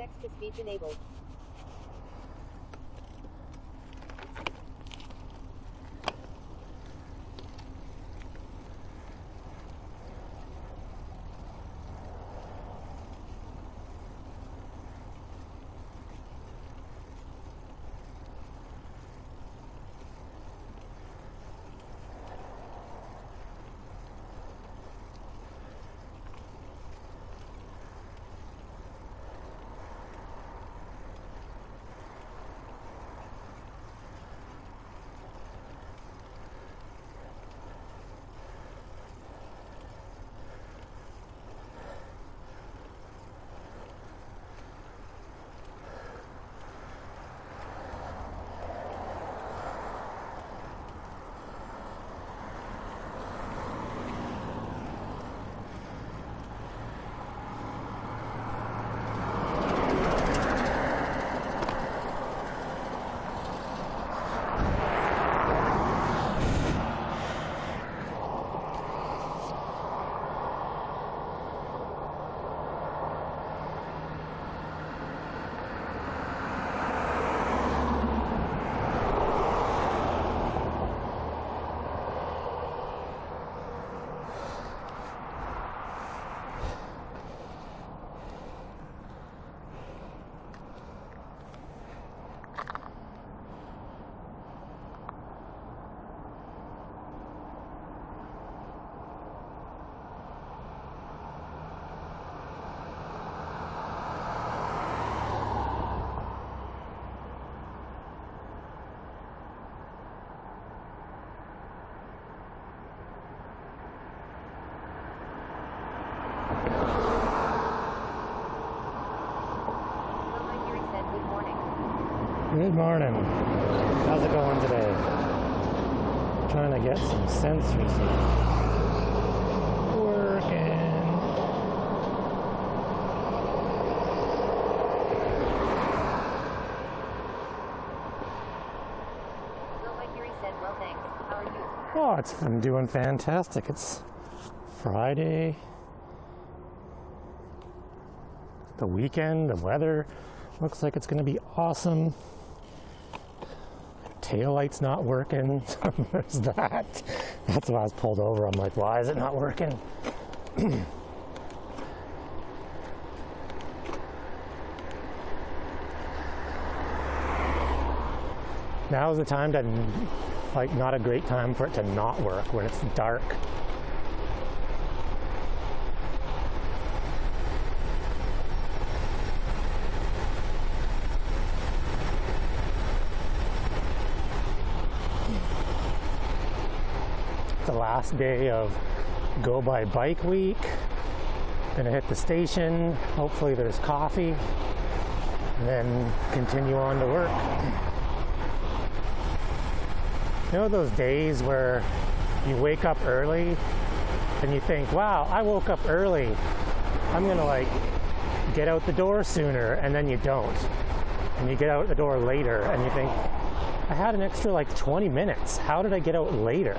Text-to-speech enabled. Good morning. How's it going today? Trying to get some sensors working. Well, thanks. How are you? Oh, I'm doing fantastic. It's Friday. The weekend, the weather looks like it's going to be awesome. Taillight's not working. There's that. That's why I was pulled over. I'm like, why is it not working? Now is the time to, like, not a great time for it to not work when it's dark. The last day of Go by Bike Week. Gonna hit the station. Hopefully there's coffee, and then continue on to work. You know those days where you wake up early and you think, wow, I woke up early. I'm gonna like get out the door sooner, and then you don't. And you get out the door later and you think, I had an extra like 20 minutes. How did I get out later?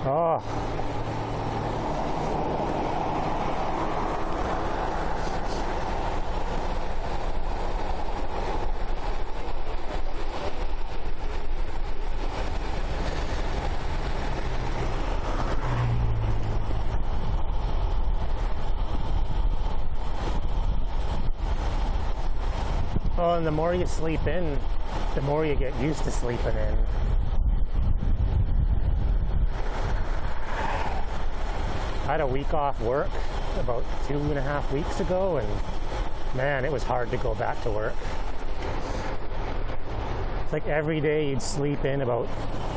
Oh. Oh, and the more you sleep in, the more you get used to sleeping in. I had a week off work about 2.5 weeks ago, and man, it was hard to go back to work. It's like every day you'd sleep in about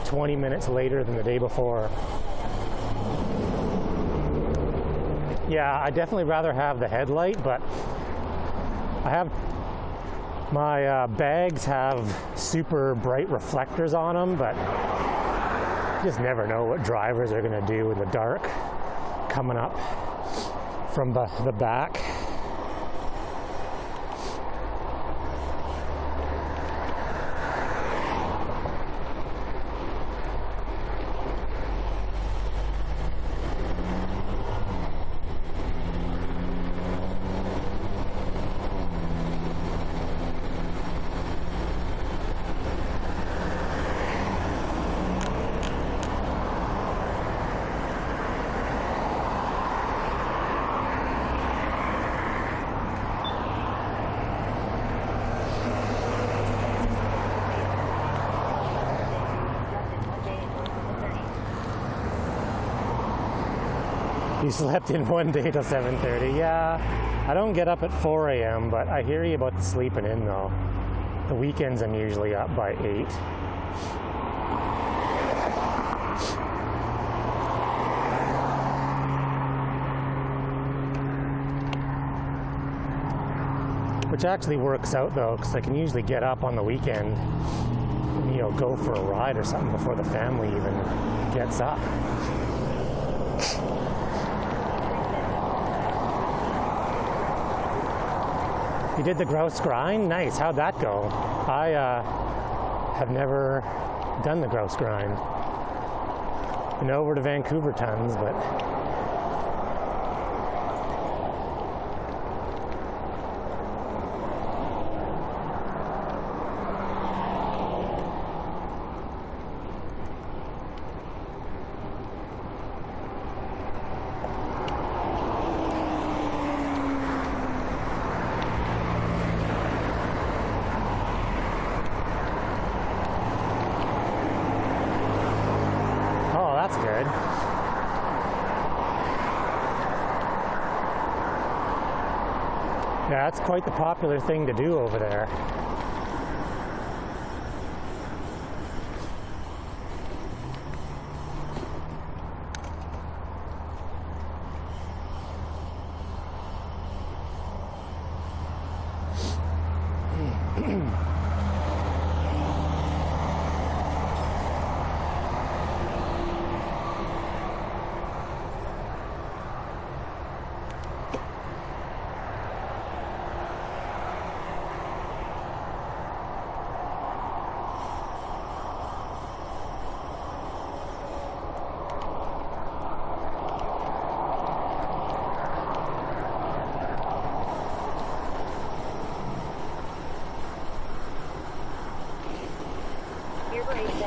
20 minutes later than the day before. Yeah, I'd definitely rather have the headlight, but I have my bags have super bright reflectors on them, but you just never know what drivers are going to do in the dark coming up from the back. You slept in one day till 7:30. Yeah, I don't get up at 4 a.m., but I hear you about the sleeping in though. The weekends I'm usually up by 8. Which actually works out though, because I can usually get up on the weekend and, you know, go for a ride or something before the family even gets up. You did the grouse grind? Nice. How'd that go? I have never done the grouse grind. Been over to Vancouver tons, but that's good. Yeah, that's quite the popular thing to do over there.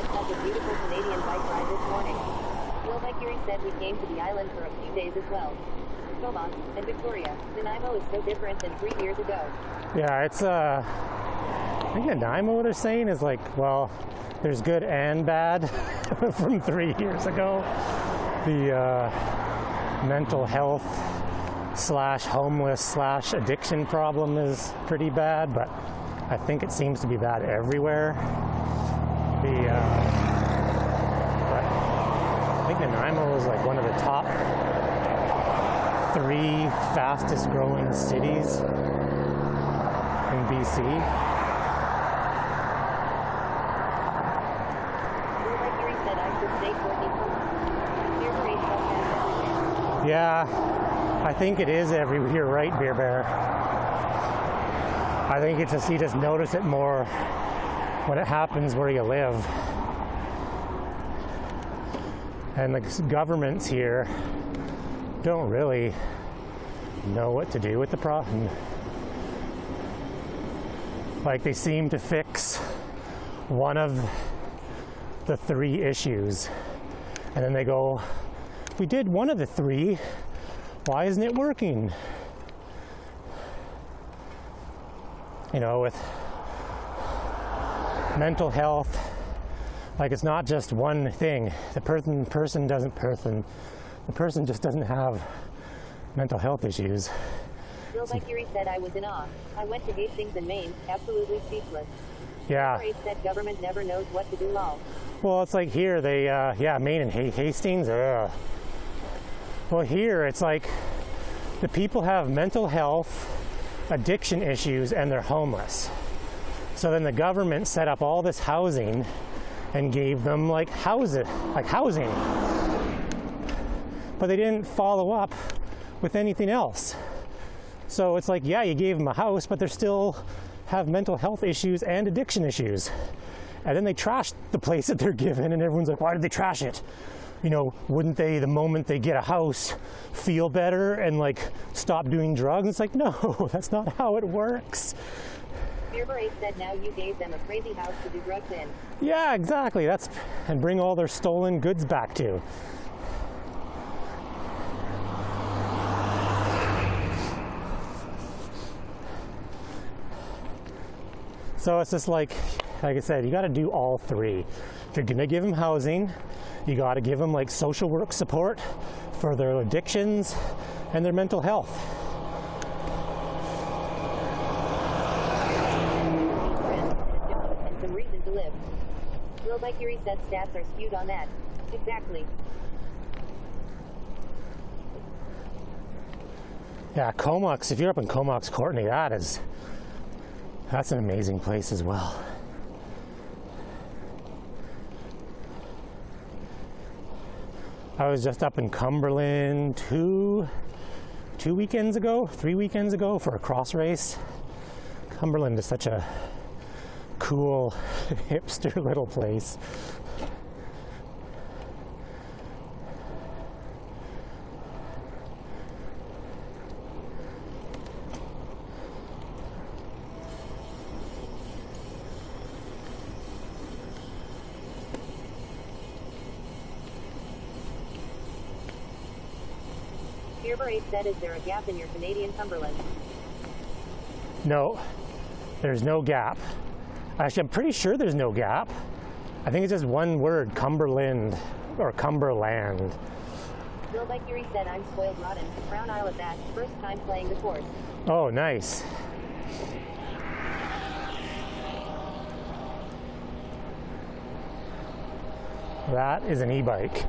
Has a beautiful Canadian bike ride this morning. Bill Mercury said we came to the island for a few days as well. Beaumont and Victoria. Nanaimo is so different than 3 years ago. Yeah, it's I think Nanaimo, they're saying, is like, well, there's good and bad from 3 years ago. The mental health / homeless / addiction problem is pretty bad, but I think it seems to be bad everywhere. But I think Nanaimo is like one of the top 3 fastest growing cities in BC. Yeah, I think it is everywhere. You're right, Beer Bear. I think it's just, you just notice it more when it happens where you live. And the governments here don't really know what to do with the problem. Like, they seem to fix one of the 3 issues, and then they go, we did one of the 3, why isn't it working? You know, with mental health, like, it's not just one thing. The person just doesn't have mental health issues. Bill Mercury said, I was in awe. I went to Hastings in Maine, absolutely speechless. Yeah. Mercury said government never knows what to do lol. Well, it's like here, they, Maine and Hastings, ugh. Well, here, it's like the people have mental health, addiction issues, and they're homeless. So then the government set up all this housing and gave them housing. But they didn't follow up with anything else. So it's like, yeah, you gave them a house, but they still have mental health issues and addiction issues. And then they trashed the place that they're given, and everyone's like, why did they trash it? You know, wouldn't they, the moment they get a house, feel better and stop doing drugs? It's like, no, that's not how it works. Beer said now you gave them a crazy house to do drugs in. Yeah, exactly. And bring all their stolen goods back to. So it's just like I said, you got to do all 3. If you're going to give them housing, You got to give them like social work support for their addictions and their mental health. And some reason to live. Will by Curie said stats are skewed on that. Exactly. Yeah, Comox, if you're up in Comox, Courtney, that's an amazing place as well. I was just up in Cumberland 3 weekends ago for a cross race. Cumberland is such a cool, hipster little place. Fearber8 said, is there a gap in your Canadian Cumberland? No, there's no gap. Actually, I'm pretty sure there's no gap. I think it's just one word, Cumberland or Cumberland. Bill by Curie said, I'm spoiled rotten. Brown Isle at that. First time playing the course. Oh, nice. That is an e-bike.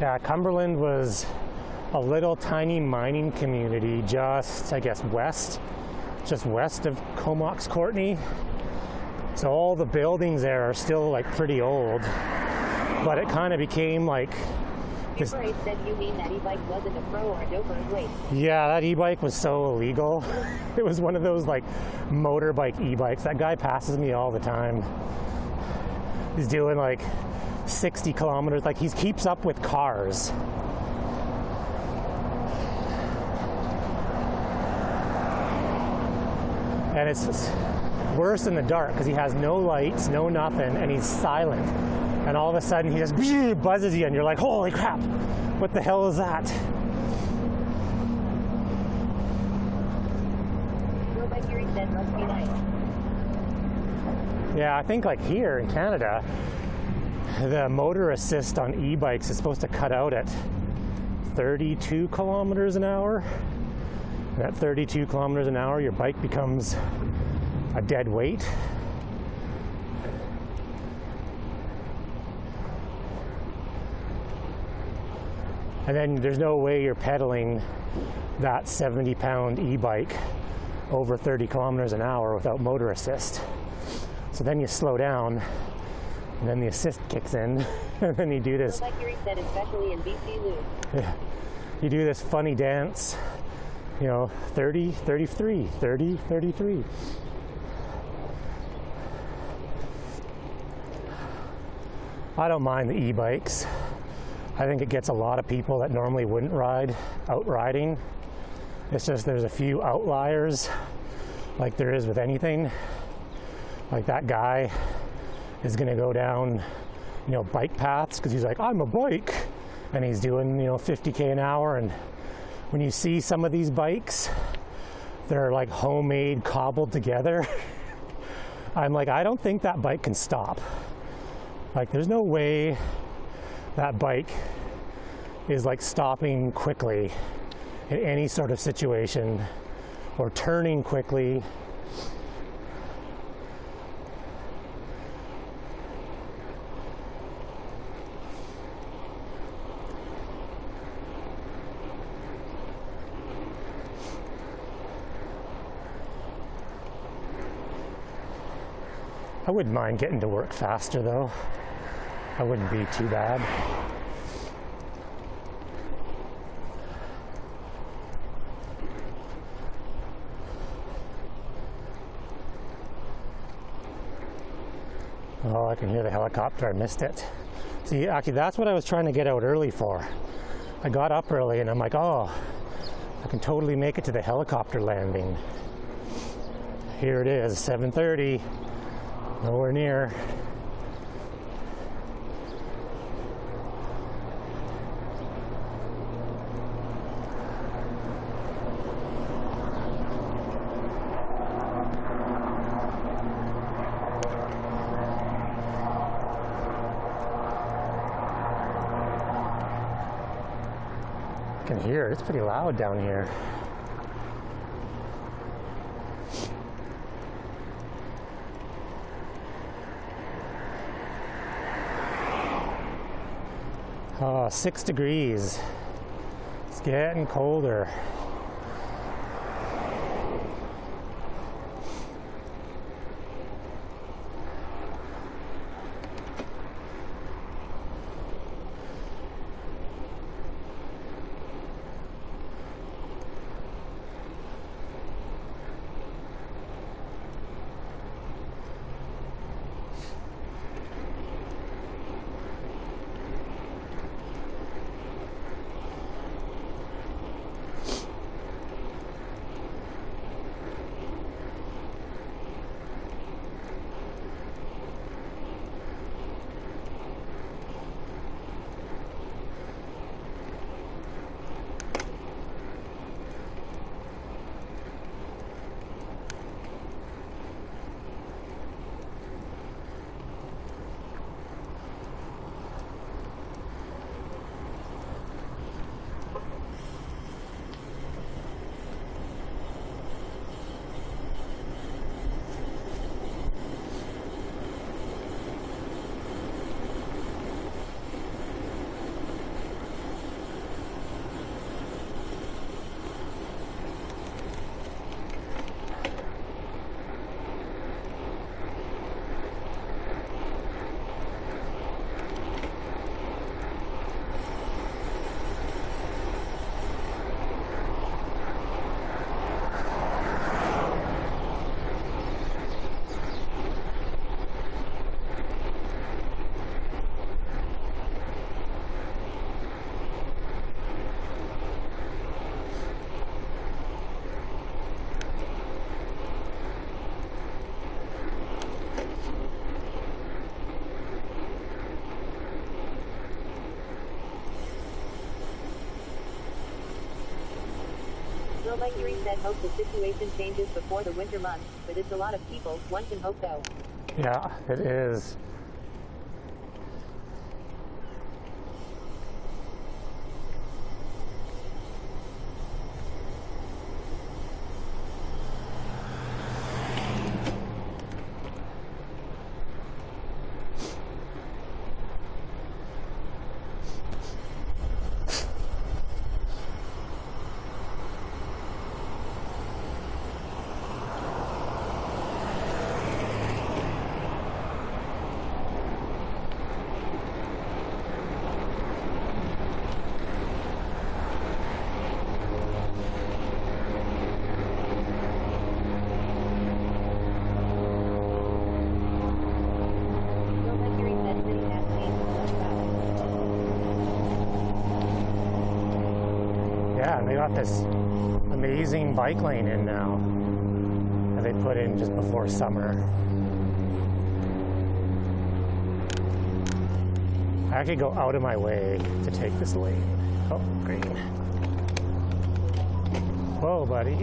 Yeah, Cumberland was a little tiny mining community just, I guess, west of Comox, Courtney. So all the buildings there are still like pretty old, but it kind of became like this. Fearber8 said, you mean that e-bike wasn't a pro or a doper? Wait. Yeah, that e-bike was so illegal. It was one of those like motorbike e-bikes. That guy passes me all the time. He's doing like 60 kilometers, like he keeps up with cars. And it's worse in the dark because he has no lights, no nothing, and he's silent. And all of a sudden he just buzzes you and you're like, holy crap, what the hell is that? Bill by Curie said, must be nice. Yeah, I think like here in Canada, the motor assist on e-bikes is supposed to cut out at 32 kilometers an hour. And at 32 kilometers an hour, your bike becomes a dead weight. And then there's no way you're pedaling that 70-pound e-bike over 30 kilometers an hour without motor assist. So then you slow down, and then the assist kicks in, and then you do this. Like Curie said, especially in BC Loop. Yeah, you do this funny dance, 30, 33, 30, 33. I don't mind the e-bikes. I think it gets a lot of people that normally wouldn't ride out riding. It's just there's a few outliers, like there is with anything. Like that guy is gonna go down, bike paths because he's like, I'm a bike, and he's doing, 50k an hour. And when you see some of these bikes, they're like homemade, cobbled together. I'm like, I don't think that bike can stop. Like, there's no way that bike is like stopping quickly in any sort of situation or turning quickly. I wouldn't mind getting to work faster though. That wouldn't be too bad. Oh, I can hear the helicopter. I missed it. See, actually, that's what I was trying to get out early for. I got up early and I'm like, oh, I can totally make it to the helicopter landing. Here it is, 7:30. Nowhere near. can hear it. It's pretty loud down here. Oh, 6 degrees. It's getting colder. Bill Mercury said hope the situation changes before the winter months, but it's a lot of people, one can hope though. Yeah, it is. Bill Mercury said city has changed much traffic. Yeah, and they got this amazing bike lane in now that they put in just before summer. I actually go out of my way to take this lane. Oh, green. Whoa, buddy.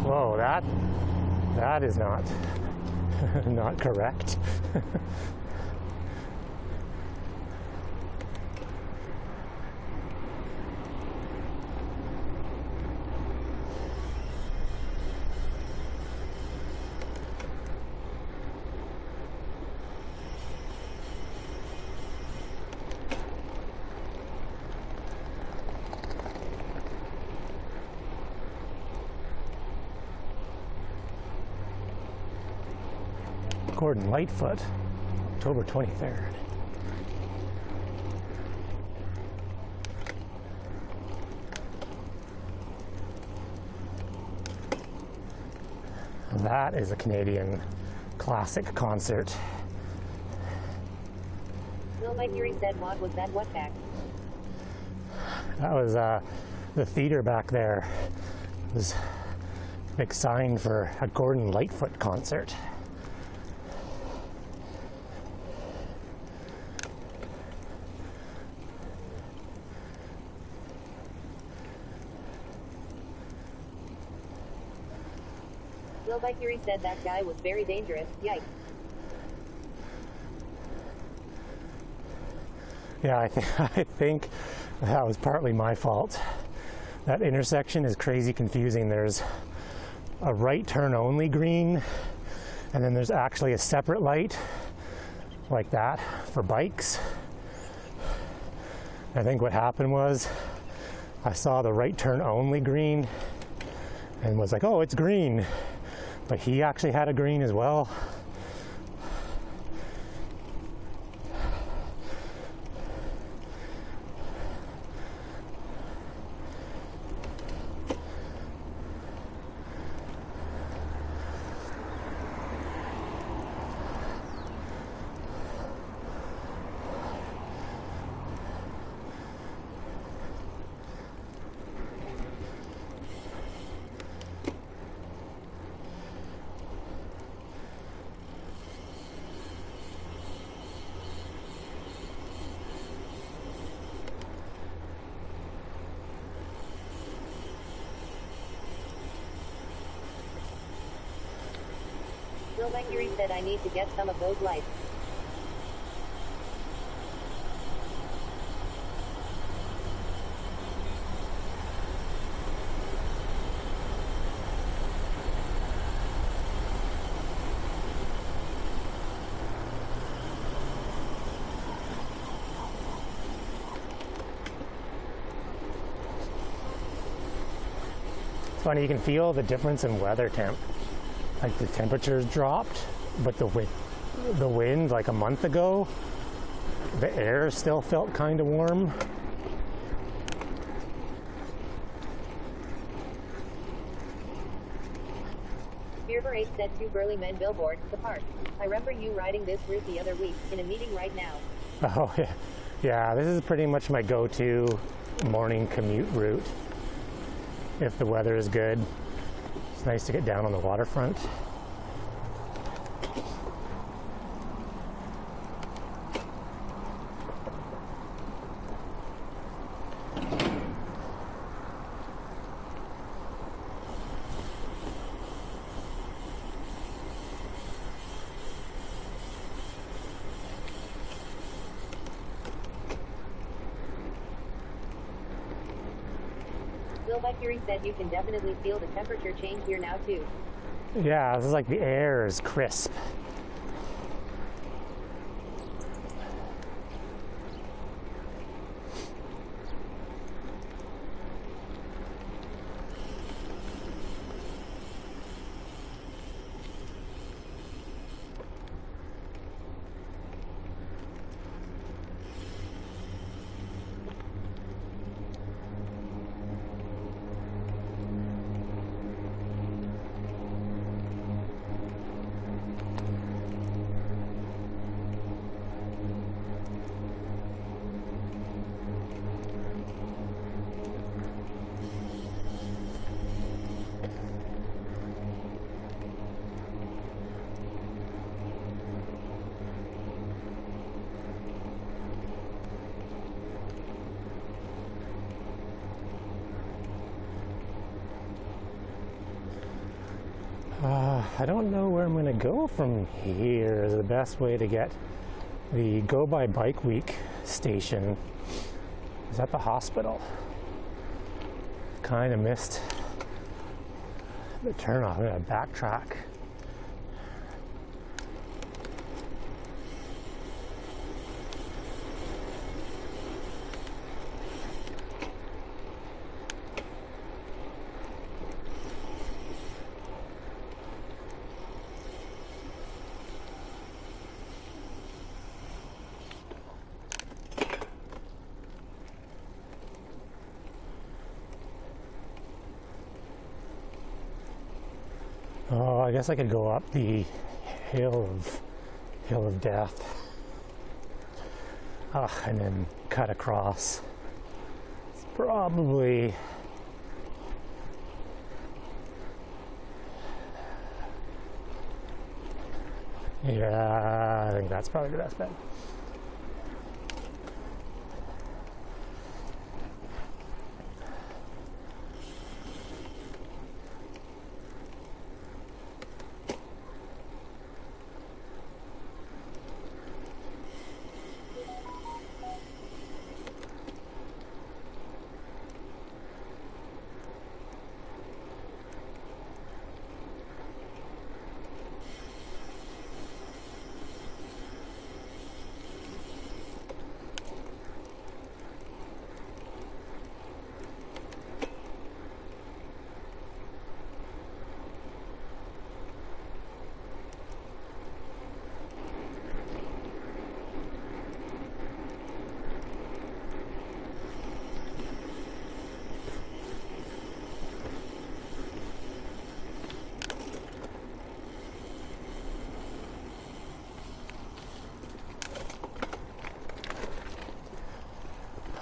Whoa, that is not not correct. Gordon Lightfoot, October 23rd. That is a Canadian classic concert. Bill Mercury said what was that wetback? That was the theater back there. It was a big sign for a Gordon Lightfoot concert. Bill Mercury said that guy was very dangerous. Yikes. Yeah, I think That was partly my fault. That intersection is crazy confusing. There's a right turn only green, and then there's actually a separate light like that for bikes. I think what happened was I saw the right turn only green and was like, oh, it's green. But he actually had a green as well. Bill Mercury said I need to get some of those lights. It's funny, you can feel the difference in weather temp. Like the temperatures dropped, but the wind like a month ago, the air still felt kind of warm. Beerber 8 said 2 burly men billboard, the park. I remember you riding this route the other week, in a meeting right now. Oh yeah, yeah. This is pretty much my go-to morning commute route. If the weather is good, it's nice to get down on the waterfront. Bill Mercury said you can definitely feel the temperature change here now too. Yeah, this is like the air is crisp. I don't know where I'm going to go from here. The best way to get the Go By Bike Week station is at the hospital. Kind of missed the turnoff. I'm going to backtrack. Oh, I guess I could go up the hill of death. And then cut across. It's probably I think that's probably the best bet.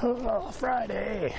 Oh, Friday.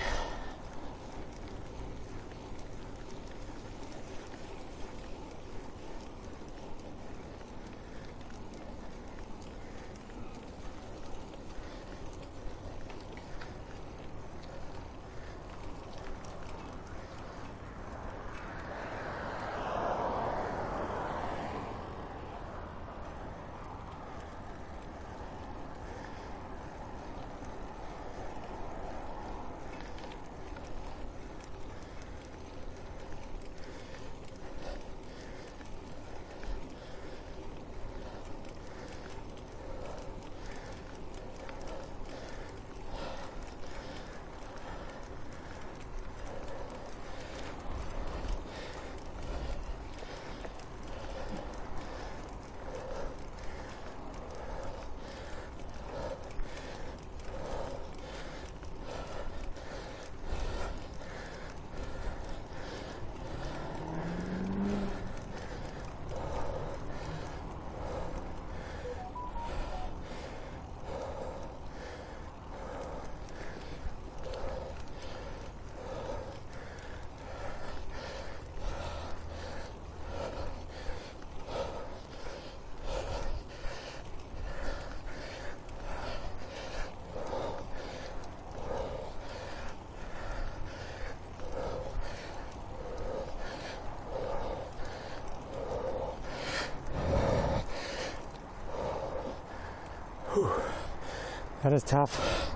That is tough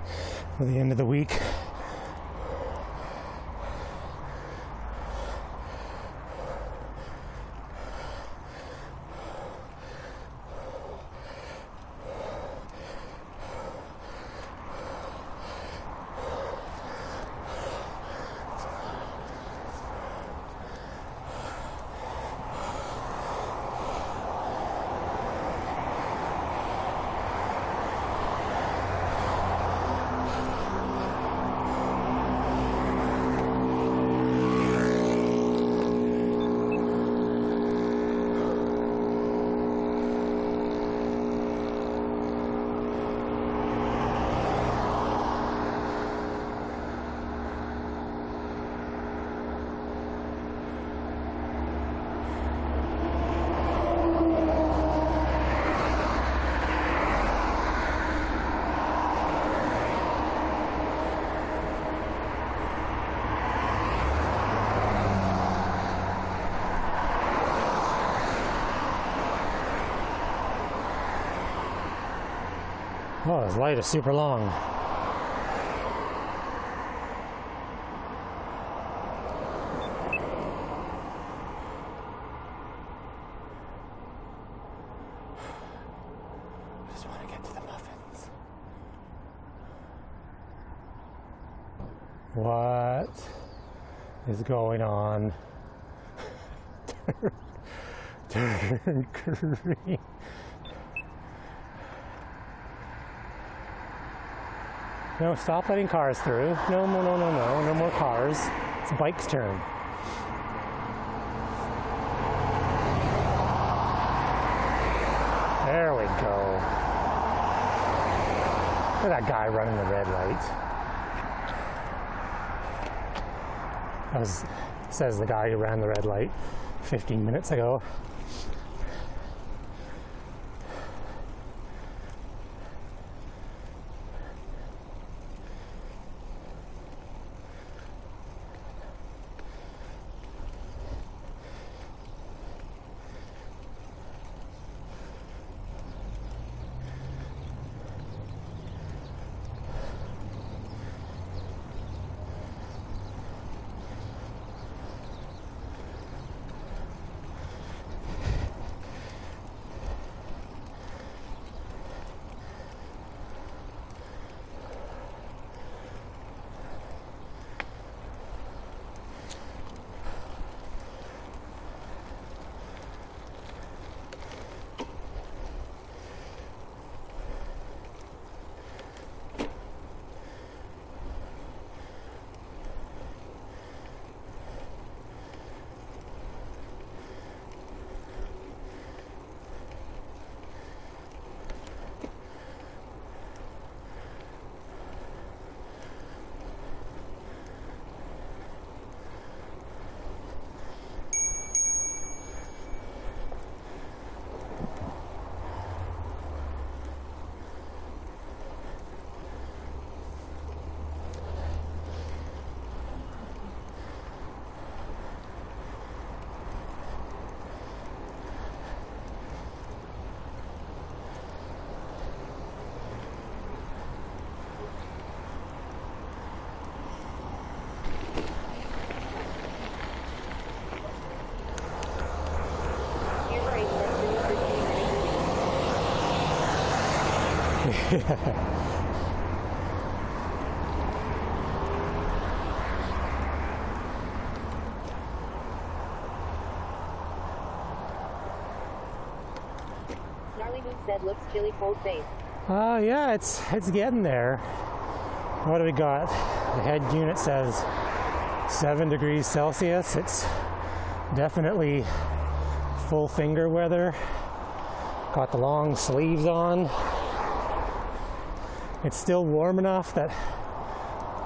for the end of the week. Oh, this light is super long. I just want to get to the muffins. What is going on? Turn green. No, stop letting cars through. No more cars. It's bike's turn. There we go. Look at that guy running the red light. Says the guy who ran the red light 15 minutes ago. Gnarly Moon said looks chilly cold face. Yeah, it's getting there. What do we got? The head unit says 7 degrees Celsius. It's definitely full finger weather. Got the long sleeves on. It's still warm enough that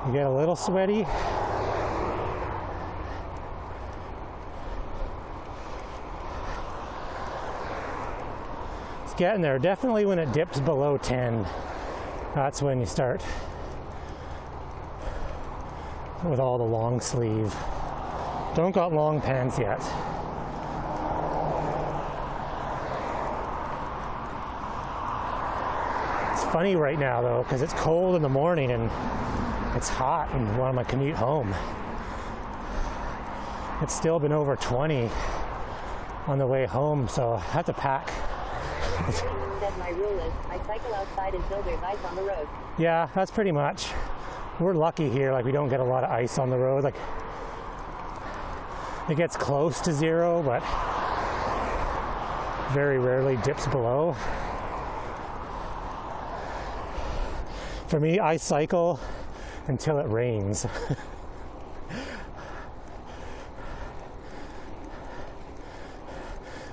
you get a little sweaty. It's getting there. Definitely when it dips below 10, that's when you start with all the long sleeve. Don't got long pants yet. It's funny right now though, because it's cold in the morning and it's hot on my commute home. It's still been over 20 on the way home, so I have to pack. Said my rule is I cycle outside until there's ice on the road. Yeah, that's pretty much. We're lucky here, like we don't get a lot of ice on the road. Like it gets close to zero, but very rarely dips below. For me, I cycle until it rains.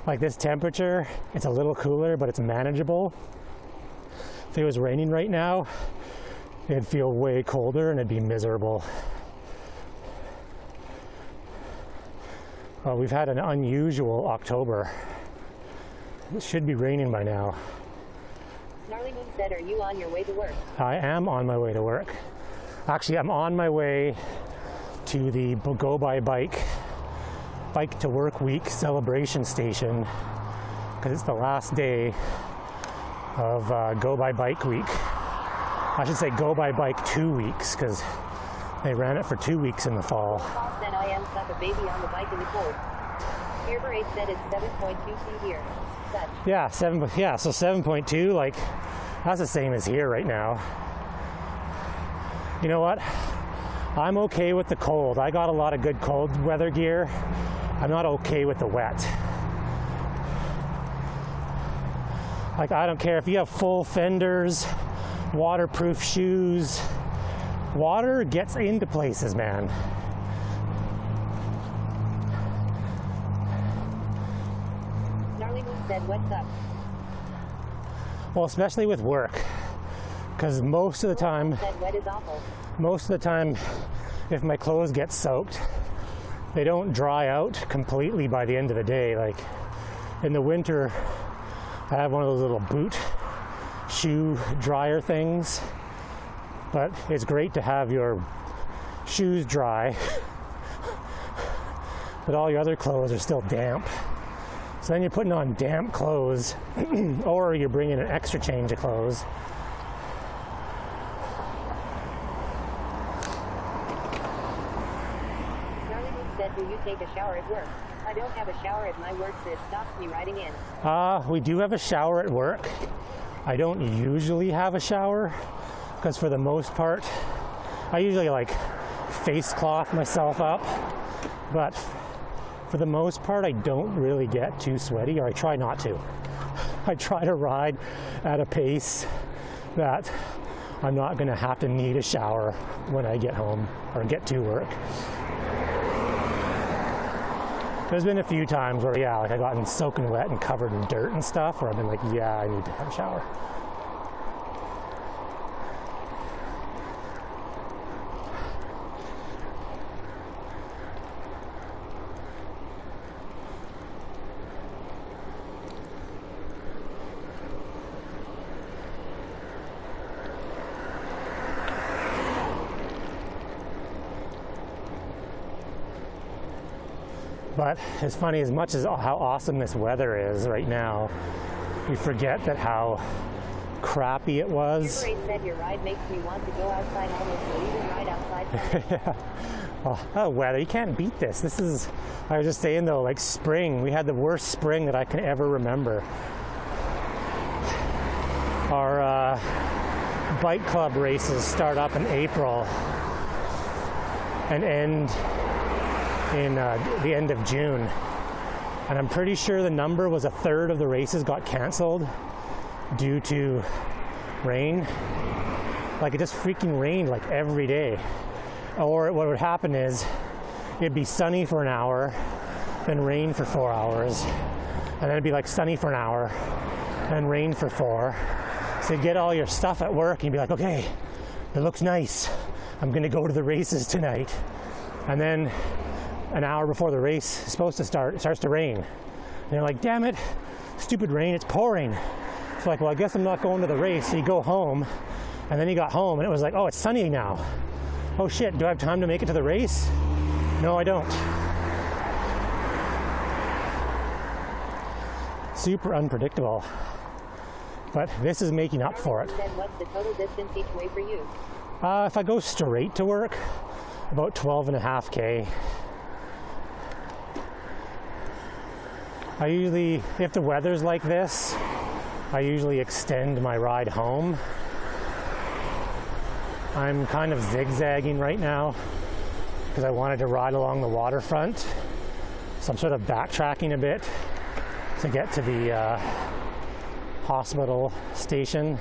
Like this temperature, it's a little cooler, but it's manageable. If it was raining right now, it'd feel way colder and it'd be miserable. Well, we've had an unusual October. It should be raining by now. Gnarly Moon said, are you on your way to work? I am on my way to work. Actually, I'm on my way to the Go By Bike to Work Week celebration station because it's the last day of Go By Bike Week. I should say Go By Bike 2 weeks because they ran it for 2 weeks in the fall. Paul said I am stuck a baby on the bike in the cold. Beer 8 said it's 7.2 C here. Such. Yeah, so 7.2, like that's the same as here right now. You know what? I'm okay with the cold. I got a lot of good cold weather gear. I'm not okay with the wet. Like I don't care if you have full fenders, waterproof shoes. Water gets into places, man. Gnarly Moon said, what's up? Well, especially with work, because most of the time, Said wet is awful. if my clothes get soaked, they don't dry out completely by the end of the day. Like in the winter, I have one of those little boot shoe dryer things, but it's great to have your shoes dry, but all your other clothes are still damp. So then you're putting on damp clothes, or you're bringing an extra change of clothes. Gnarly Moon said, do you take a shower at work? I don't have a shower at my work, so it stops me riding in. We do have a shower at work. I don't usually have a shower because for the most part, I usually like face cloth myself up, but for the most part, I don't really get too sweaty, or I try not to. I try to ride at a pace that I'm not gonna have to need a shower when I get home or get to work. There's been a few times where, yeah, like I gotten soaking wet and covered in dirt and stuff, where I've been like, yeah, I need to have a shower. But it's funny, as much as how awesome this weather is right now, we forget that how crappy it was. Beer 8 said your ride makes me want to go outside almost or even ride outside. Yeah. Oh, weather, you can't beat this. This is, I was just saying though, like spring, we had the worst spring that I can ever remember. Our bike club races start up in April and end in the end of June. And I'm pretty sure the number was a third of the races got canceled due to rain. Like, it just freaking rained like every day. Or what would happen is it'd be sunny for an hour, then rain for 4 hours, and then it'd be like sunny for an hour, then rain for 4. So you get all your stuff at work and you'd be like, okay, it looks nice. I'm gonna go to the races tonight. And then an hour before the race is supposed to start, it starts to rain. And you're like, damn it, stupid rain, it's pouring. It's like, well, I guess I'm not going to the race. So you go home, and then you got home and it was like, oh, it's sunny now. Oh shit, do I have time to make it to the race? No, I don't. Super unpredictable. But this is making up for it. Then what's the total distance each way for you? If I go straight to work, about 12.5K. I usually, if the weather's like this, I usually extend my ride home. I'm kind of zigzagging right now because I wanted to ride along the waterfront. So I'm sort of backtracking a bit to get to the hospital station.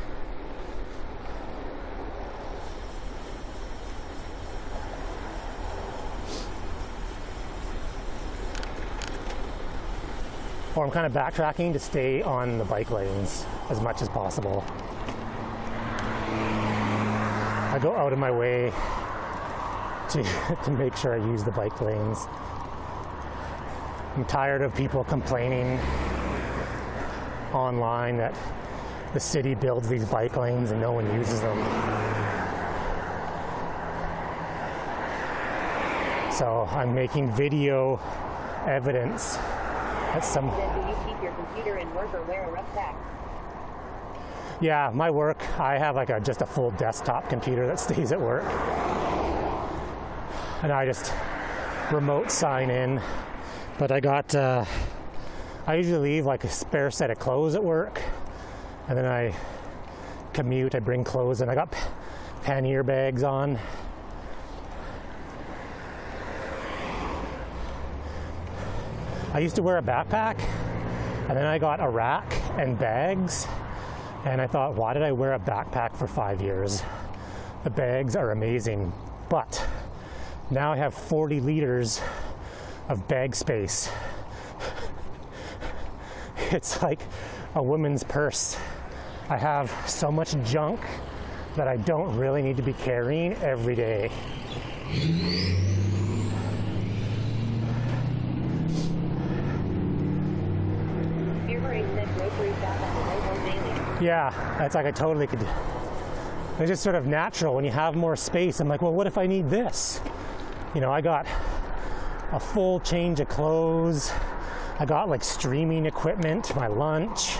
Or I'm kind of backtracking to stay on the bike lanes as much as possible. I go out of my way to make sure I use the bike lanes. I'm tired of people complaining online that the city builds these bike lanes and no one uses them. So I'm making video evidence that some... Then do you keep your computer in work or wear a rucksack? Yeah, my work, I have like just a full desktop computer that stays at work. And I just remote sign in. But I got, I usually leave like a spare set of clothes at work. And then I commute, I bring clothes and I got pannier bags on. I used to wear a backpack and then I got a rack and bags. And I thought, why did I wear a backpack for 5 years? The bags are amazing, but now I have 40 liters of bag space. It's like a woman's purse. I have so much junk that I don't really need to be carrying every day. Yeah, it's like I totally could. It's just sort of natural when you have more space. I'm like, well, what if I need this? You know, I got a full change of clothes. I got like streaming equipment, my lunch,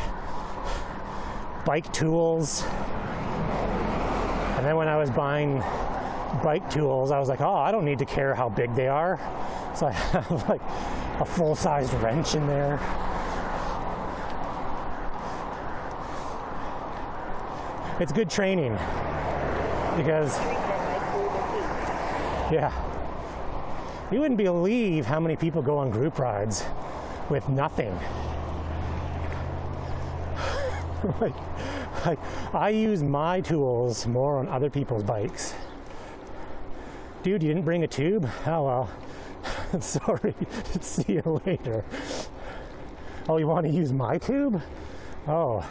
bike tools. And then when I was buying bike tools, I was like, oh, I don't need to care how big they are. So I have like a full-sized wrench in there. It's good training because, yeah, you wouldn't believe how many people go on group rides with nothing. like I use my tools more on other people's bikes. Dude, you didn't bring a tube? Oh well, sorry, see you later. Oh, you want to use my tube? Oh,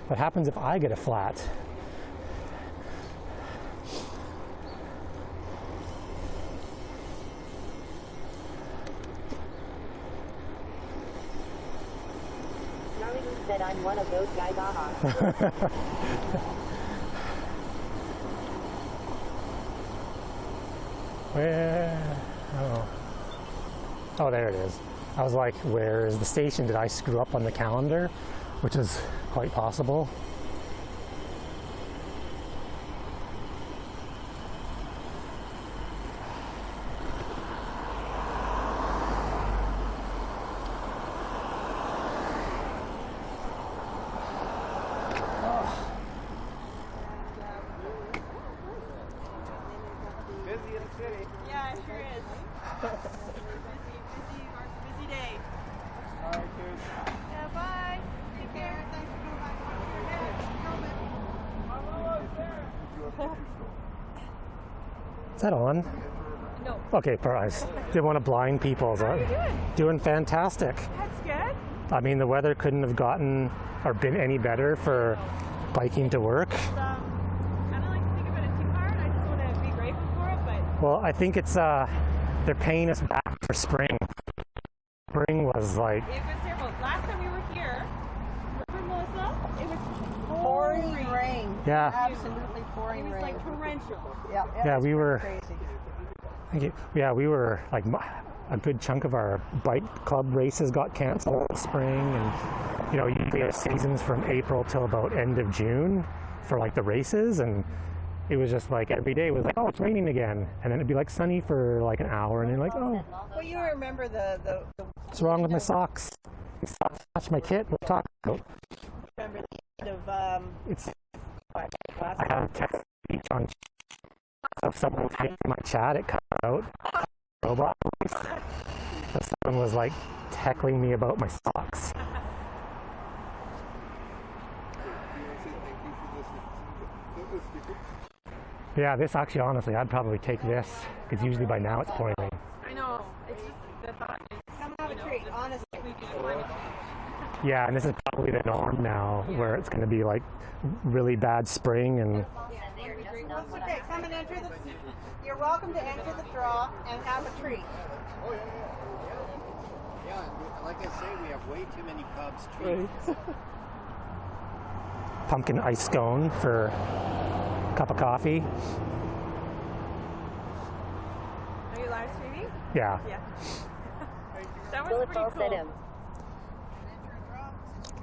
what happens if I get a flat? Said I'm one of those guys, Where? Oh, there it is. I was like, where is the station? Did I screw up on the calendar? Which is quite possible. Is that on? No. Okay, I didn't want to blind people. So How are you doing? doing fantastic. That's good. I mean, the weather couldn't have gotten or been any better for biking to work. I don't like to think about it too hard. I just want to be grateful for it, but Well, I think it's they're paying us back for spring. Spring was like, it was terrible. Last time we were here, remember Melissa? It was Pouring rain. yeah, Absolutely It pouring was rain. like torrential. Yeah, Yeah, it's we were- crazy. yeah, we were like a good chunk of our bike club races got canceled in the spring, and you know, usually our seasons from April till about end of June for like the races, and it was just like every day was like, oh, it's raining again, and then it'd be like sunny for like an hour, and then like, oh, Well, you remember the what's wrong with my socks? Touch my kit. We'll talk about. remember the end of It's last I have a text speech on. So if someone typed in my chat, it cut out. Robot. So someone was like heckling me about my socks. Yeah, this actually, honestly, I'd probably take this because usually by now it's pouring rain. I know. It's just the thought is, come have a treat, honestly. we do climate change. Yeah, and this is probably the norm now, where it's going to be like really bad spring and. That's okay. Come and enter the. You're welcome to enter the draw and have a treat. Yeah, like I say, we have way too many Cubs treats. Pumpkin ice scone for a cup of coffee. Are you live streaming? Yeah. Yeah. That was Bullet pretty Ball said cool. him.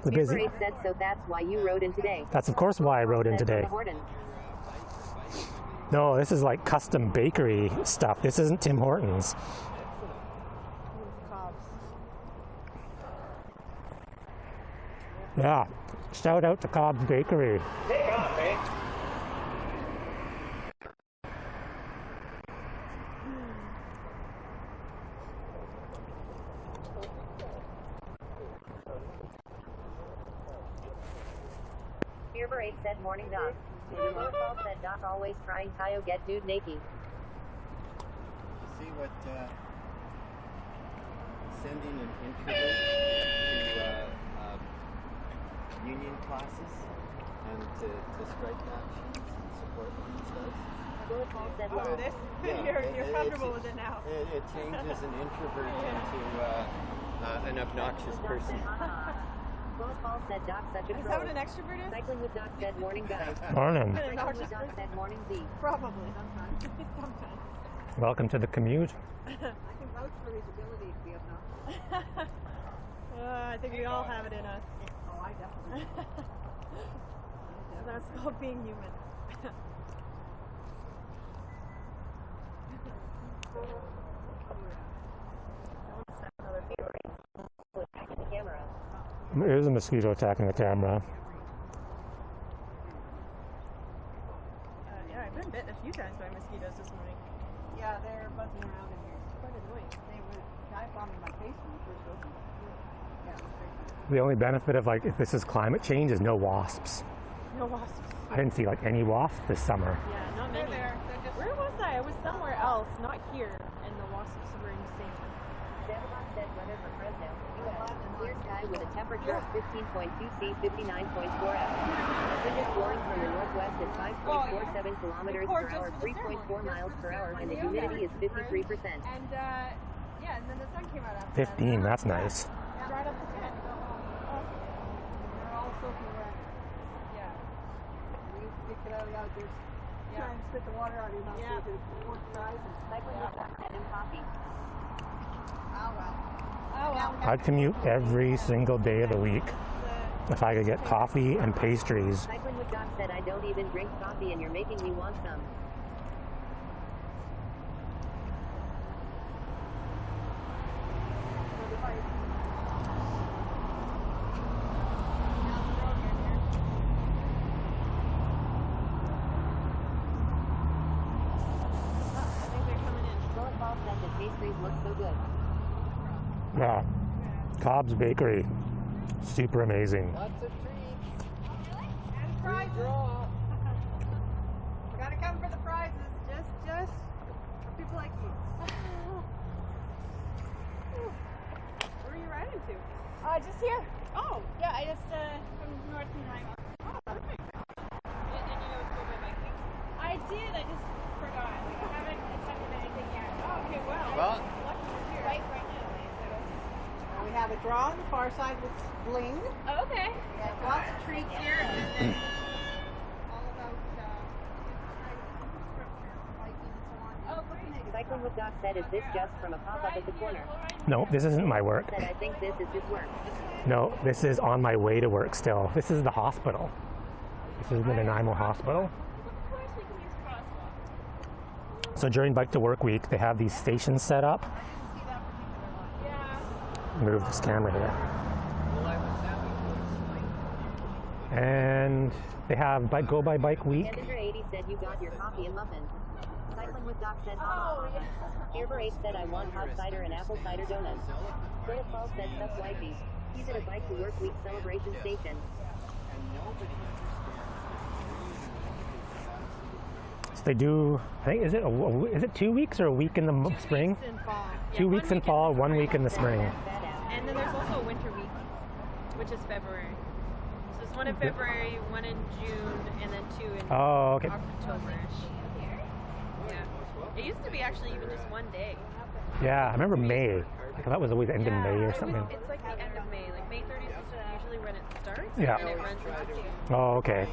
The busy. Super 8 said so that's why you rode in today. That's of course why I rode in Said today. Tim Horton. No, this is like custom bakery stuff. This isn't Tim Hortons. Yeah. Shout out to Cobb's Bakery. Fearbur 8 said morning Doc. Bullet Ball said Doc always trying Tayo get dude naked. See what sending an introvert to union classes and to strike actions and support these guys. Bullet Ball said Oh, lol. this? Yeah, You're comfortable with it now. It changes an introvert into an obnoxious person. Bullet Ball said Doc such a Is that troll. what an extrovert is? Cycling with Doc said morning guy. Morning. Cycling with Doc said morning Z. Probably. Sometimes. Sometimes. Welcome to the commute. I can vouch for his ability to be obnoxious. I think we all have it in us. Oh, I definitely. So that's called being human. Another Fearbur 8. Attacking the camera. There's a mosquito attacking the camera. Yeah, I've been bitten a few times by mosquitoes this morning. Yeah, they're buzzing around in here. Quite annoying. They were dive bombing my face when we first opened. Yeah, it was crazy. The only benefit of like if this is climate change is no wasps. No wasps. I didn't see like any wasps this summer. Yeah, not They're many. there. They're just. Where was I? I was somewhere else, not here, and the wasps were insane. Savabon said weather for Fresno. US. Clear sky with a temperature of 15.2 C, 59.4 F. Wind is blowing from the northwest at 5.47 kilometers per hour, 3.4 miles per hour, and the humidity is 53%. And yeah, and then the sun came out after 15, that's nice. that. Right up the tent. They're all soaking wet. Yeah. We used to get out of the outdoors. Try and spit the water out of your mouth Yeah. so you could pour fries and Cycling with Doc said him coffee. oh well. Oh well. I'd commute every single day of the week if I could get coffee and pastries. Cycling with Doc said I don't even drink coffee and you're making me want some. I think they're coming in. Bullet Ball said the pastries look so good. Yeah. Cobb's Bakery. Super amazing. Lots of treats. And prizes. Draw. We gotta Just here. Oh. Yeah, I just, from North Behind. Oh, perfect. And you know it's Go By Bike Week? I did, I just forgot. Like, I haven't attended anything yet. Oh, okay, well. Well, Lucky you're here. Right now, so. We have a draw on the far side with bling. Oh, okay. We have lots of treats here. And then all about biking and so on. Oh, great. Cycling with Doc said, is this just from a pop-up at the corner? No, this isn't my work. Said, I think this is just work. No, this is on my way to work still. This is the hospital. This is the Nanaimo Hospital. Of course we can use crosswalk. So during Bike to Work Week, they have these stations set up. Yeah. Move this camera here. well, I was having And they have Go By Bike Week. Candidra80 said you got your coffee and muffin. Cycling with Doc said, Oh, yeah. Earbor8 said, I want hot cider and apple cider donuts. Curtis Paul said, tough wifey. He's at a Bike to Work Week celebration station. and nobody So they do, I think, is it 2 weeks or a week in the spring? Weeks in fall. 2 weeks in fall, 1 week in the spring. And then there's also a winter week, which is February. So there's one in February, one in June, and then two in Oh, okay. October-ish. Yeah. It used to be actually even just one day. Yeah, I remember May. I thought that was always end in May or something. It's like the end of May. Like May 30th is usually when it starts, Yeah. and it runs into June. Oh, okay.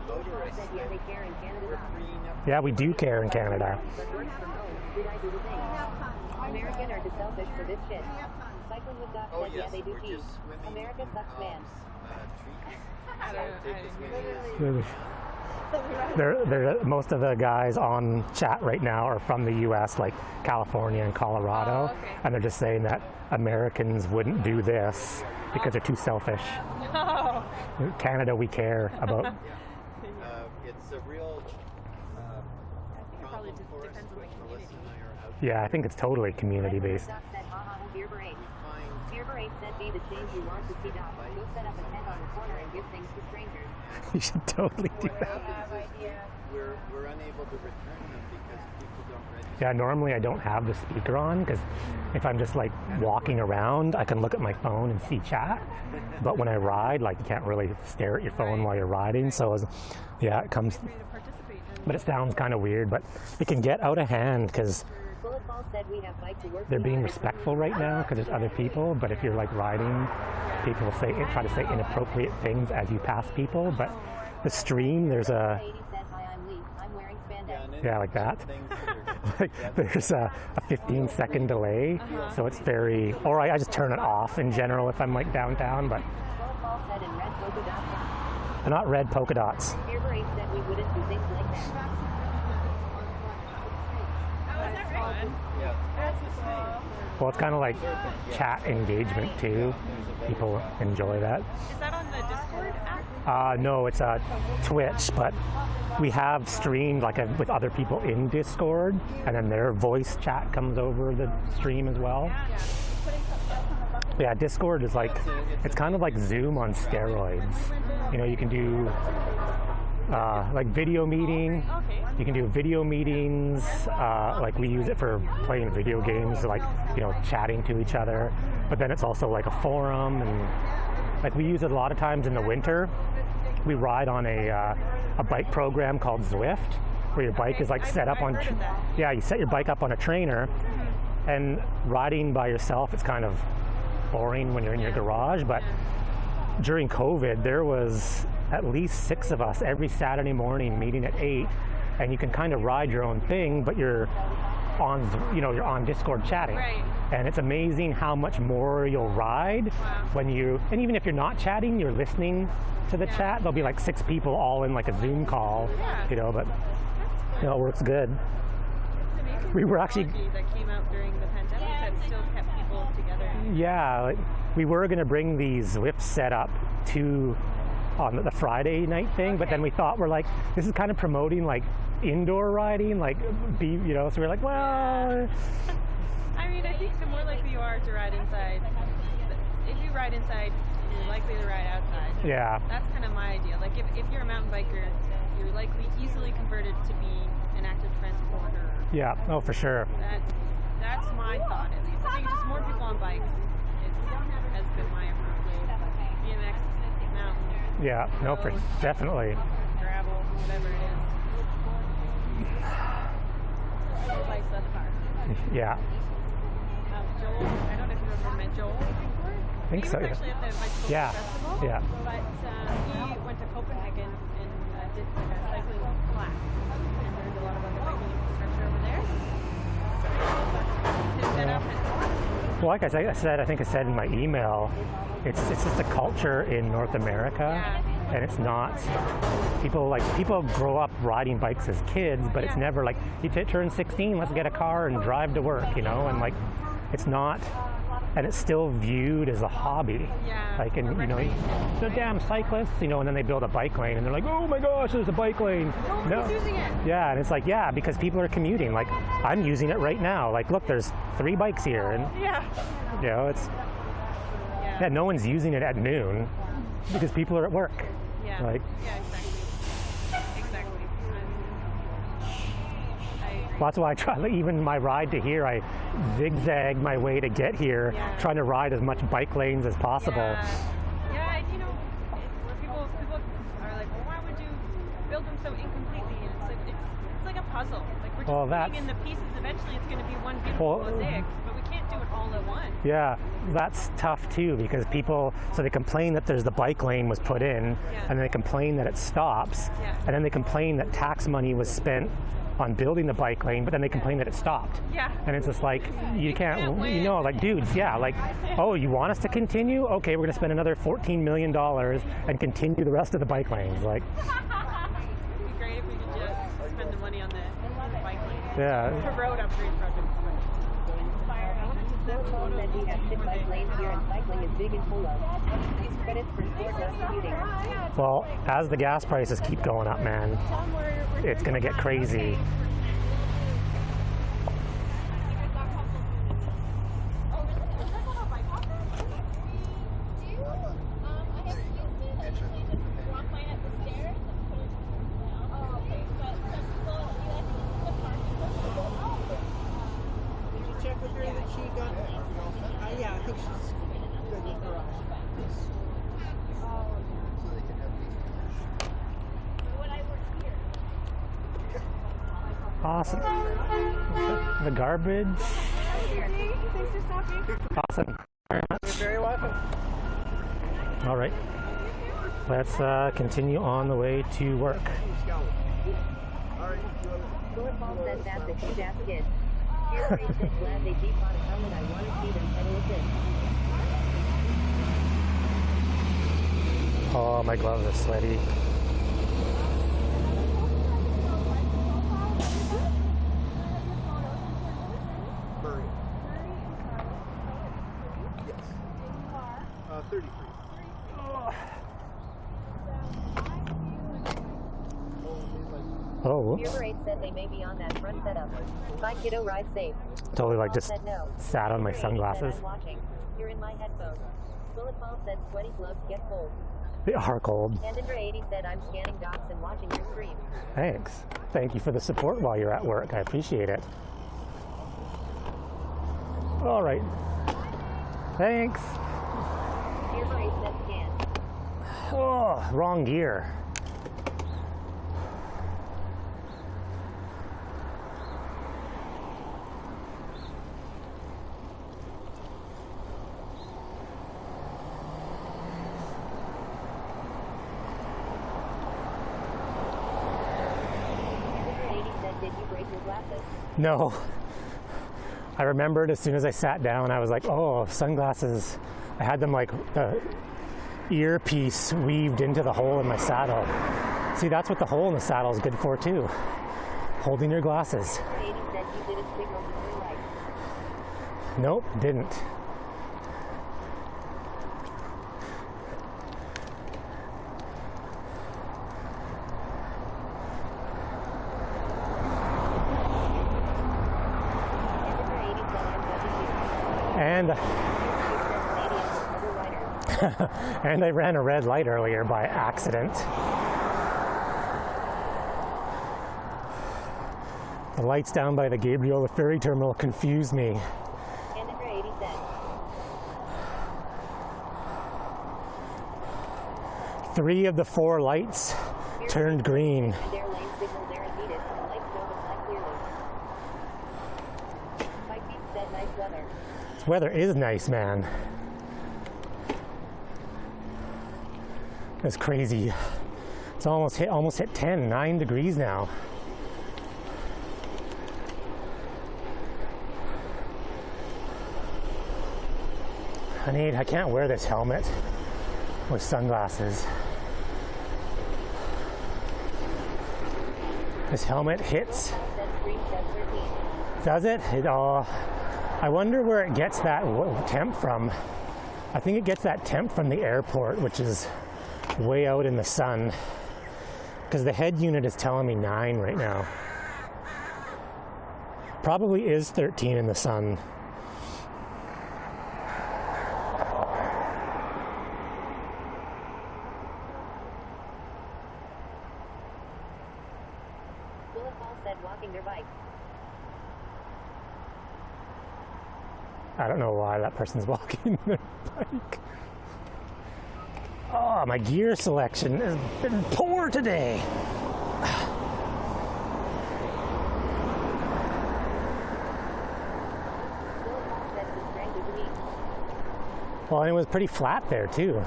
motorists Said, yeah, they care in Canada. were freeing up. Yeah, we do care in Canada. But works from home. Did I do the thing? American are just selfish for this shit. Cycling with Doc Oh said, yes, yeah, they do we're too. just swimming America in sucks, man. treats. I don't Take as know. many as Most of the guys on chat right now are from the U.S., like California and Colorado, Oh, okay. and they're just saying that Americans wouldn't do this because they're too selfish. No. Canada, we care about. It's a real probably problem just for us depends on the when community. Melissa and I are out. Yeah, I think it's totally community based. Doc said, haha, Earbor8. Find Earbor8 said, be the change you want to see, Doc. Go set up a tent on the corner and give things to strangers. You should totally do that. we're unable to return them because people don't register. Yeah, normally I don't have the speaker on because if I'm just like walking around, I can look at my phone and see chat. But when I ride, like you can't really stare at your phone while you're riding. So yeah, it comes. For you to participate in. But it sounds kind of weird. But it can get out of hand because Bullet Ball said we have Bike to Work. they're being Week. respectful right now because there's other people. But if you're like riding, people try to say inappropriate things as you pass people. But the stream, there's a 80 said, hi, I'm Lee. I'm wearing spandex. yeah, like that. Things that are Like there's a 15-second delay, so it's very. Or I just turn it off in general if I'm like downtown. But Bullet Ball said in red polka dots. they're not red polka dots. Earbor8 said we wouldn't do things like that. Oh, is that right? yeah. That's cool. Well, it's kind of like chat engagement too. People enjoy that. Is that on the Discord app? No, it's Twitch, but we have streamed like with other people in Discord, and then their voice chat comes over the stream as well. Yeah, Discord is like, it's kind of like Zoom on steroids. You know, you can do like video meeting. Okay. You can do video meetings, like we use it for playing video games, like, you know, chatting to each other. But then it's also like a forum, and like we use it a lot of times in the winter. We ride on a bike program called Zwift, where your bike is like set up on, I've heard of that. yeah, you set your bike up on a trainer, and riding by yourself, it's kind of boring when you're in your garage. But during COVID, there was at least 6 of us every Saturday morning meeting at 8, and you can kind of ride your own thing, but you're on Discord chatting. Right. And it's amazing how much more you'll ride when and even if you're not chatting, you're listening to the chat. There'll be like 6 people all in like a Zoom call, you know, but you know, it works good. It's amazing We were actually- technology that came out during the pandemic that still kept people together. Yeah, like, we were going to bring these Zwift set up on the Friday night thing, but then we thought, we're like, this is kind of promoting like indoor riding, like so we're like, well, I mean, I think the more likely you are to ride inside, if you ride inside, you're likely to ride outside. yeah, That's kind of my idea. Like if you're a mountain biker, you're likely easily converted to be an active transporter. yeah, oh for sure. That's my thought at least. I think just more people on bikes. It's has been my approach. BMX, mountain, Yeah, no, for definitely. gravel, whatever it is. Everybody said the car. Yeah, Joel, I don't know if you ever met Joel before. I think He so. was Yeah. actually at the bicycle Yeah. festival. Yeah. But he went to Copenhagen and did like a cycling class and learned a lot about the biking infrastructure over there. So his setup and Well, like I said, I think I said in my email, it's just a culture in North America, Yeah. and it's not. People grow up riding bikes as kids, but it's Yeah. never like you turn 16, let's get a car and drive to work, you know, and like it's not. And it's still viewed as a hobby. Yeah, Like, and a you know, recreation. the damn cyclists, you know, and then they build a bike lane and they're like, oh my gosh, there's a bike lane. Nobody's using it. Yeah, and it's like, yeah, because people are commuting. Like, I'm using it right now. Like, look, there's 3 bikes here, and Yeah. you know, it's yeah, no one's using it at noon because people are at work. Yeah. Like, Yeah, exactly. Exactly. I agree. that's why I try. Like, even my ride to here, I zigzag my way to get here, Yeah. trying to ride as much bike lanes as possible. Yeah, you know, it's, people are like, well, why would you build them so incompletely? And it's like a puzzle. Like we're just Well, putting that's- in the pieces. Eventually, it's going to be one beautiful Well, mosaic, but we can't do it all at once. Yeah, that's tough too because people, so they complain that there's the bike lane was put in, Yeah. and then they complain that it stops, Yeah. and then they complain that tax money was spent on building the bike lane, but then they complain that it stopped. Yeah. And it's just like, you can't, can't win. you know, like dudes, yeah, like, oh, you want us to continue? Okay, we're gonna spend another $14 million and continue the rest of the bike lanes. Like, It'd be great if we could just spend the money on the bike lane. yeah. The road upgrade project. Paul said we have 6 bike lanes here and cycling is big in Polo. Credits for sport, not commuting. Well, as the gas prices keep going up, man, it's gonna get crazy. Did you check with her that she got? Yeah, I think she's good with her. Awesome. The garbage. Thanks for stopping. Awesome. You're very welcome. All right. Let's continue on the way to work. Paul said that's a huge ass kid. Here's Ray said glad they deep on a helmet. I want to see them pedal assist. Oh, my gloves are sweaty. Murray. Yes. 33. Oh, whoops. Humor 8 said they may be on that front setup. Bye kiddo, ride safe. Totally like Paul just said no. sat on my Humor 8 said sunglasses. I'm watching. You're in my headphones. Bullet Paul said sweaty gloves get cold. They are cold. And Indra 80 said I'm scanning docs and watching your stream. Thanks. Thank you for the support while you're at work. I appreciate it. All right. Thanks. Humor 8 said scan. Oh, wrong gear. Indra 80 said did you break your glasses? No. I remembered as soon as I sat down, I was like, oh, sunglasses. I had them like the earpiece weaved into the hole in my saddle. See, that's what the hole in the saddle is good for too. Holding your glasses. Indra 80 said you didn't signal the green light. Nope, didn't. Indra 80 said I'm watching you. And Humor 8 said Canadian undercover writer. and I ran a red light earlier by accident. The lights down by the Gabriola ferry terminal confused me. And Indra 80 said 3 of the 4 lights turned green. And their lane signal there is needed. The lights show the flag clearly. Mike Beats said nice weather. This weather is nice, man. It's crazy. It's almost hit 10, 9 degrees now. I can't wear this helmet with sunglasses. This helmet hits. Said screen said 13. Does it? I wonder where it gets that temp from. I think it gets that temp from the airport, which is way out in the sun. Because the head unit is telling me 9 right now. Probably is 13 in the sun. Bullet Hall said walking their bike. I don't know why that person's walking their bike. Oh, my gear selection has been poor today. Bullet Hall said the strength is weak. Well, and it was pretty flat there too.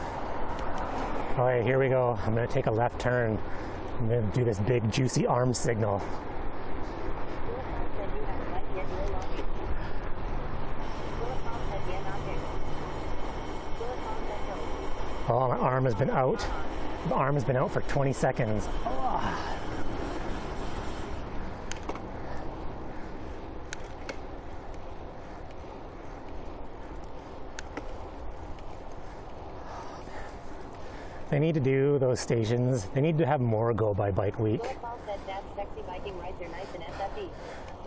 All right, here we go. I'm gonna take a left turn. I'm gonna do this big juicy arm signal. Bullet Hall said you have a bike yet no lobby. Bullet Hall said yeah, not there. Bullet Hall said no. Oh, my arm has been out. My arm has been out for 20 seconds. Oh. They need to do those stations. They need to have more Go by Bike Week. Bullet Hall said dad's sexy biking rides are nice and SFE.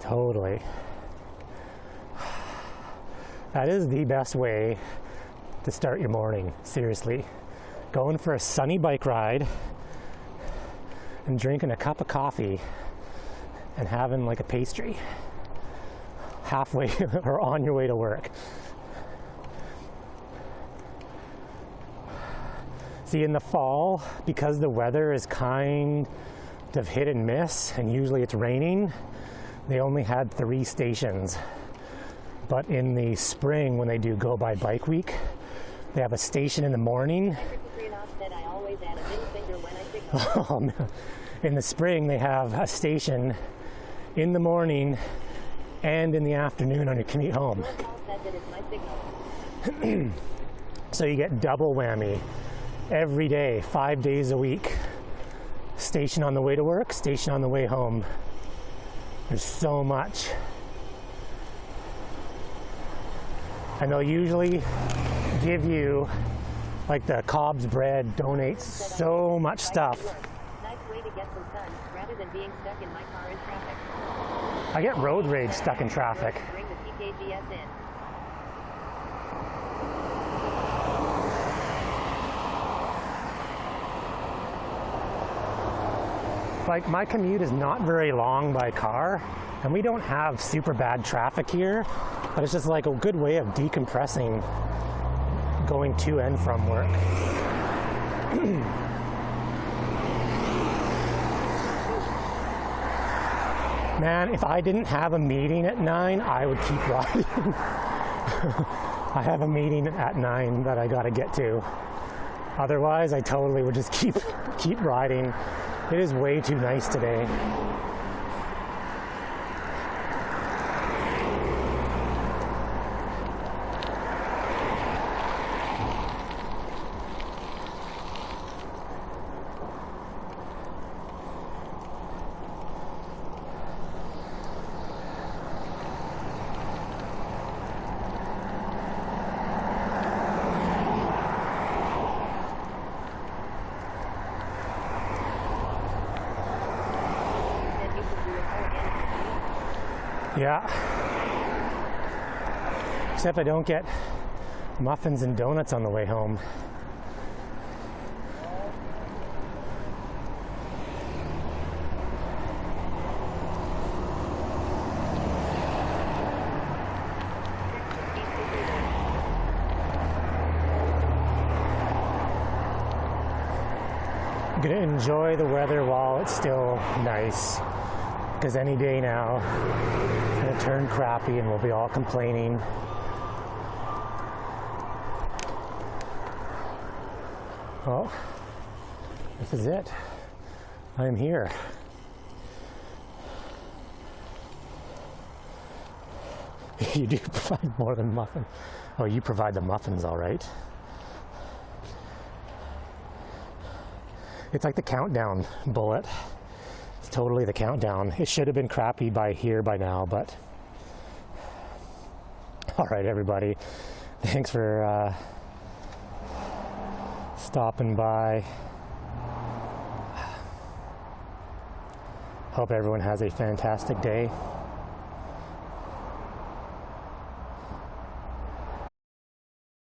Totally. That is the best way to start your morning, seriously. Going for a sunny bike ride and drinking a cup of coffee and having like a pastry halfway or on your way to work. See, in the fall, because the weather is kind of hit and miss, and usually it's raining, they only had 3 stations. But in the spring, when they do Go by Bike Week, they have a station in the morning. Secretary said I always add a middle finger when I signal. Oh, no. In the spring, they have a station in the morning and in the afternoon on your commute home. Bullet Hall said that it's my signal. So you get double whammy every day, 5 days a week. Station on the way to work, station on the way home. There's so much. And they'll usually give you, like the Cobb's Bread donates so much stuff. Nice way to get some sun, rather than being stuck in my car in traffic. I get road rage stuck in traffic. Bring the PKGS in. Like, my commute is not very long by car, and we don't have super bad traffic here, but it's just like a good way of decompressing going to and from work. Man, if I didn't have a meeting at 9, I would keep riding. I have a meeting at 9 that I gotta get to. Otherwise, I totally would just keep riding. It is way too nice today. Yeah. Except I don't get muffins and donuts on the way home. gonna enjoy the weather while it's still nice, because any day now it's gonna turn crappy and we'll be all complaining. Well, this is it. I'm here. You do provide more than muffin. Oh, you provide the muffins, all right. It's like the countdown bullet. It's totally the countdown. It should have been crappy by here by now, but all right, everybody. Thanks for stopping by. Hope everyone has a fantastic day.